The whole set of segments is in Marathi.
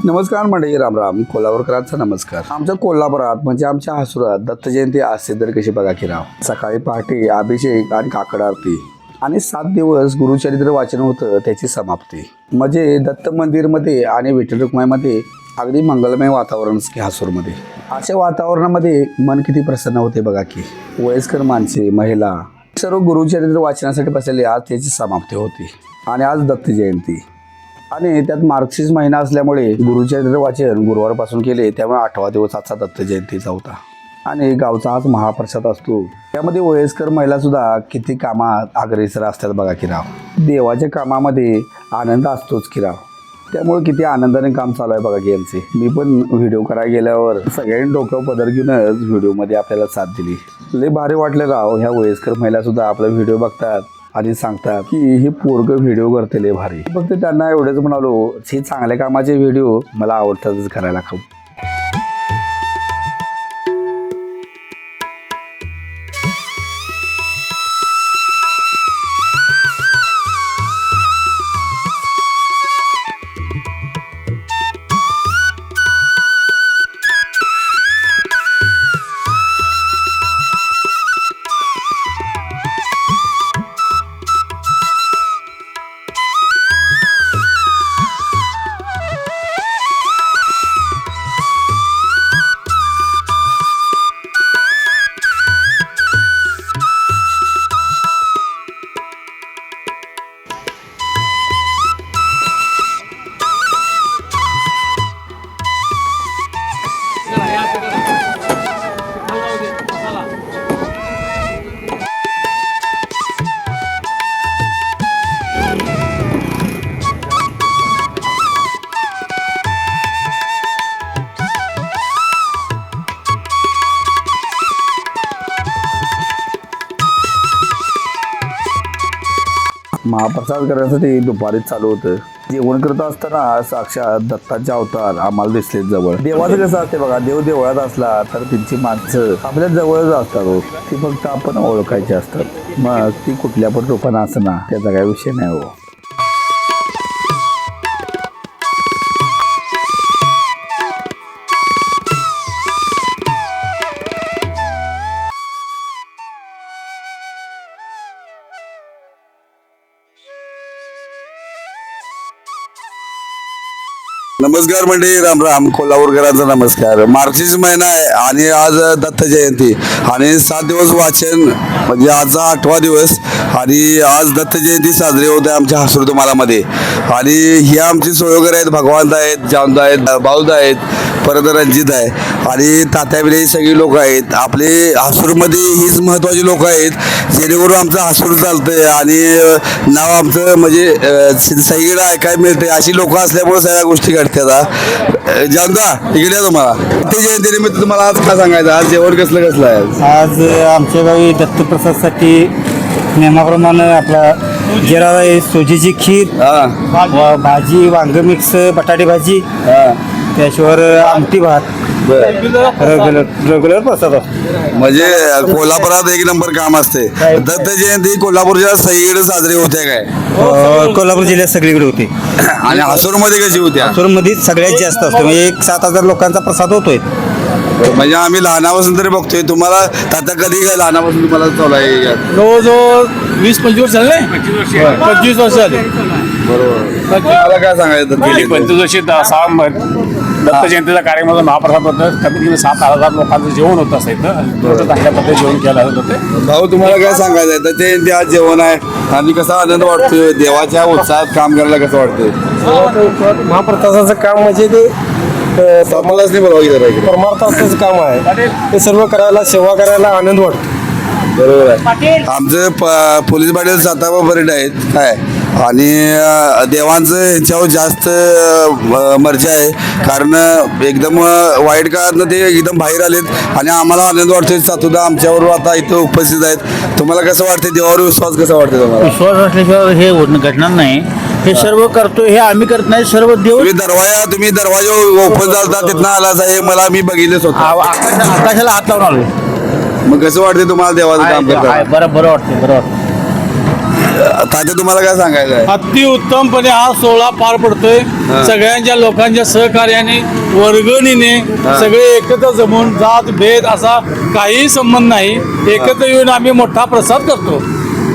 नमस्कार मंडळी, राम कोल्हापूरकरांचा नमस्कार. आमच्या कोल्हापुरात म्हणजे आमच्या हसुरात दत्त जयंती असते तर कशी बघा की राव. सकाळी पहाटे अभिषेक आणि काकड आरती आणि 7 दिवस गुरुचरित्र वाचन होतं, त्याची समाप्ती. म्हणजे दत्त मंदिरमध्ये आणि विठ्ठल रुक्माईमध्ये अगदी मंगलमय वातावरण की हसूरमध्ये. अशा वातावरणामध्ये मन किती प्रसन्न होते बघा की. वयस्कर माणसे, महिला सर्व गुरुचरित्र वाचनासाठी बसलेले. आज त्याची समाप्ती होती आणि आज दत्त जयंती आणि त्यात मार्गशीर्ष महिना असल्यामुळे गुरुचरित्र वाचन गुरुवारपासून केले, त्यामुळे 8वा दिवस आजचा दत्त जयंतीचा होता. आणि गावचा आज महाप्रसाद असतो. त्यामध्ये वयस्कर महिला सुद्धा किती कामात अग्रेसर असतात बघा की राव. देवाच्या कामामध्ये आनंद असतोच की राव. त्यामुळे किती आनंदाने काम चालू आहे बघा की यांचे. मी पण व्हिडिओ करायला गेल्यावर सगळ्यांनी डोक्यावर पदर घेऊनच व्हिडिओमध्ये आपल्याला साथ दिली. लय भारी वाटले राव. ह्या वयस्कर महिला सुद्धा आपला व्हिडिओ बघतात आणि सांगतात की ही पोरग व्हिडिओ करते लय भारी. फक्त त्यांना एवढंच म्हणालो, हे चांगल्या कामाचे व्हिडिओ मला आवडतातच करायला खूप. महाप्रसाद करण्यासाठी दुपारीच चालू होतं. जेवण करत असताना साक्षात दत्ताचे अवतार आम्हाला दिसले जवळ. देवाचं कसं असते बघा, देव देवळात असला तर त्यांची माणसं आपल्या जवळच असतात. ती फक्त आपण ओळखायची असतात. मग ती कुठल्या पण रूपानं असना, त्याचा काही विषय नाही हो. नमस्कार मंडळी, राम कोल्हापूरकरांचा नमस्कार. मार्गशीर्ष महिना आहे आणि आज दत्त जयंती आणि 7 दिवस वाचन म्हणजे आजचा 8वा दिवस आणि आज दत्त जयंती साजरी होते आमच्या हसूर तुम्हालामध्ये. आणि ही आमची सोयीकर आहेत, भगवान आहेत, जामदा आहेत, बाऊदा आहेत, परत रणजित आहे आणि तात्याबिले सगळी लोक आहेत. आपले हसूरमध्ये हीच महत्त्वाची लोक आहेत जेणेकरून आमचं हसूर चालतंय आणि नाव आमचं म्हणजे सगळीकडे ऐकायला मिळते. अशी लोक असल्यामुळे सगळ्या गोष्टी घडतात. जामदा इकडे तुम्हाला दत्त जयंतीनिमित्त तुम्हाला आज काय सांगायचं, आज जेवण कसलं आहे? आज आमच्या गावी दत्तप्रसादसाठी नियमाप्रमाणे आपला जिरा राईस, सोजीची खीर, भाजी, वांग मिक्स, बटाटे भाजी, त्याशिवाय आमटी भात रेग्युलर प्रसाद असतो. म्हणजे कोल्हापुरात एक नंबर काम असते. दत्त जयंती कोल्हापूरच्या सगळीकडे साजरी होते काय? कोल्हापूर जिल्ह्यात सगळीकडे होते. आणि हसूरमध्ये कशी होती? हसूरमध्ये सगळ्यात जास्त असतो. म्हणजे 7,000 लोकांचा प्रसाद होतोय. म्हणजे आम्ही लहानापासून तरी बघतोय. तुम्हाला आता कधी काय लहानापासून तुम्हाला चालू आहे? जवळजवळ 20-25 वर्ष झाले. 25 वर्ष झाले. बरोबर. मला काय सांगायचं? 25 वर्षी दत्त जयंतीचा कार्यक्रम महाप्रसाद होतं. कमीत कमी 7,000 लोकांचं जेवण होतं असं इथं. चांगल्या पद्धतीने जेवण केलं होतं. भाऊ तुम्हाला काय सांगायचं? दत्त जयंती आज जेवण आहे आणि कसा आनंद वाटतोय? देवाच्या उत्साहात काम करायला कसं वाटतंय? महाप्रसादाचं काम म्हणजे ते मलाच नाही बरोबर परमार्थाचं काम आहे. ते सर्व करायला, सेवा करायला आनंद वाटतो. बरोबर आहे. आमचं पोलीस पाटील साताबा बरेड आहेत काय, आणि देवांचं ह्याच्यावर जास्त मर्जी आहे. कारण एकदम वाईट काळातनं ते एकदम बाहेर आलेत आणि आम्हाला आनंद वाटतोय. सातुदा आमच्यावर आता इथं उपस्थित आहेत. तुम्हाला कसं वाटतं? देवावर विश्वास कसा वाटतं तुम्हाला? विश्वास असल्याशिवाय हे घडणार नाही. हे सर्व करतोय, हे आम्ही करत नाही, सर्व देव. तुम्ही दरवाजा ओपन झालता तिथनं आलाच आहे, मला मी बघितलंच होतं. आकाशाला हात लावून आलोय. मग कसं वाटतं तुम्हाला देवाचं काम करता? बरं वाटतं. तात्या तुम्हाला काय सांगायचं आहे? अतिउत्तमपणे हा सोहळा पार पडतोय. सगळ्यांच्या लोकांच्या सहकार्याने वर्गणीने सगळे एकत्र जमून जात भेद असा काही संबंध नाही. एकत्र येऊन आम्ही मोठा प्रसाद करतो.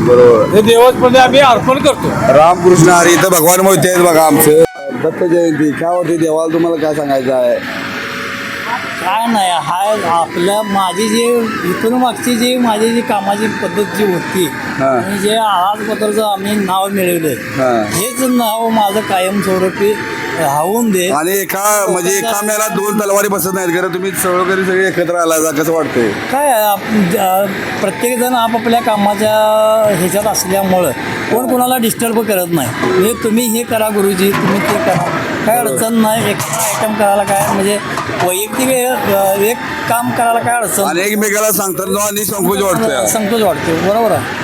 बरोबर. हे देवस्थानी आम्ही अर्पण करतो. रामकृष्ण हरी. इथं भगवान मोहिते आहेत बघा आमचे. दत्त जयंती काय होती देवाला, तुम्हाला काय सांगायचं आहे? काय नाही हा आपल्या माझी जी इथून मागची जी माझी जी कामाची पद्धत जी होती आणि जे आळाजपत्राचं आम्ही नाव मिळवलं हेच नाव माझं कायमस्वरूपी राहून दे. आणि म्हणजे एका मेला दोन तलवारी बसत नाहीत खरं. तुम्ही सगळं सगळे एकत्र आला कसं वाटतंय? काय प्रत्येक जण आपापल्या कामाच्या ह्याच्यात असल्यामुळं कोण कोणाला डिस्टर्ब करत नाही. म्हणजे तुम्ही हे करा गुरुजी, तुम्ही ते करा, काय अडचण नाही. एक आयटम करायला काय म्हणजे वैयक्तिक एक काम करायला काय अडचण. आणि एकमेकाला सांगतात आणि संकोच वाटतोय. संकोच वाटतो. बरोबर आहे.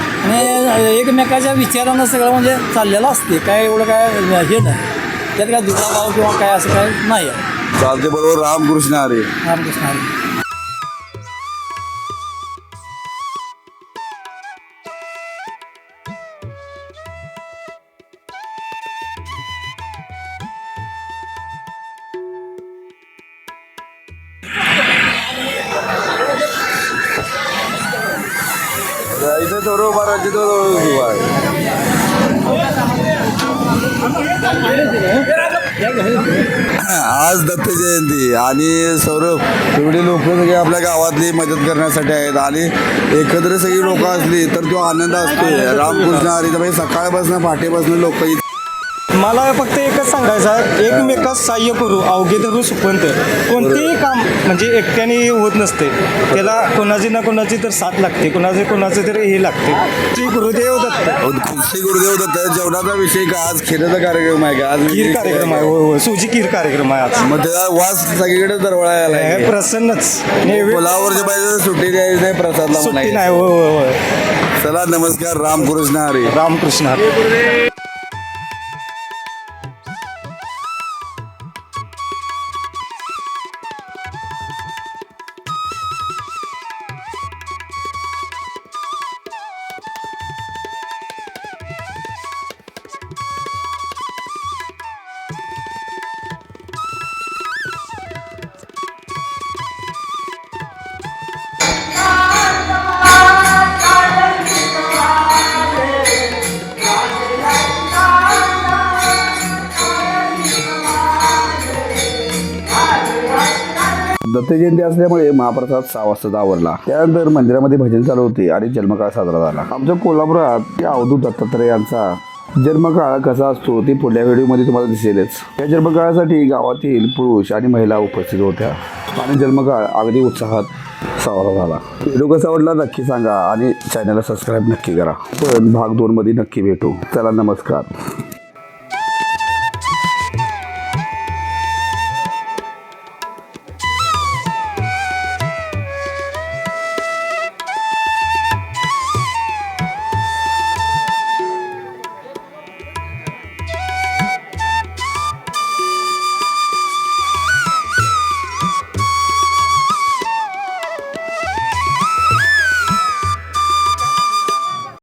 आणि एकमेकाच्या विचारानं सगळं म्हणजे चाललेलं असते. काय एवढं काय हे नाही त्यात काय दुराभाव किंवा काय असं काय नाही आहे. चालते. बरोबर. रामकृष्ण हरी. रामकृष्ण हरी. इथे सर्व महाराज आज दत्त जयंती आणि सौरभ एवढी लोक सगळी आपल्या गावातली मदत करण्यासाठी आहेत आणि एकत्र सगळी लोक असली तर तो आनंद असतोय. रामकृष्ण हरी. तर सकाळपासून पहाटेपासून लोक मला फक्त एकच सांगायचं आहे, एकमेकास सहाय्य करू, अवघे धरू सुपंत. कोणतेही काम म्हणजे एकट्याने होत नसते, त्याला कोणाची ना कोणाची तर साथ लागते, कोणाचे तरी हे लागते. श्री गुरुदेव दत्त. श्री गुरुदेव दत्त. जेवणाचा विषय का आज खिराचा कार्यक्रम आहे का? आज खीर कार्यक्रम आहे. हो, सुजी खीर कार्यक्रम आहे आज. मग त्याचा वास सगळीकडे दरवळायला हे प्रसन्नच. कोल्हापूरच्या पाहिजे सुट्टी द्यायची नाही प्रसादला सुट्टी म्हणायची. नाही. हो. चला नमस्कार. रामकृष्ण हरी. रामकृष्ण हरी. दत्त जयंती असल्यामुळे महाप्रसाद 6 वाजता आवरला. त्यानंतर मंदिरामध्ये भजन चालू होते आणि जन्मकाळ साजरा झाला. आमच्या कोल्हापुरात अवधूत दत्तात्रय यांचा जन्मकाळ कसा असतो ते पुढल्या व्हिडिओमध्ये तुम्हाला दिसेलच. या जन्मकाळासाठी गावातील पुरुष आणि महिला उपस्थित होत्या आणि जन्मकाळ अगदी उत्साहात साजरा झाला. व्हिडिओ कसा वाटला नक्की सांगा आणि चॅनलला सबस्क्राईब नक्की करा. पण भाग 2 मध्ये नक्की भेटू. चला नमस्कार.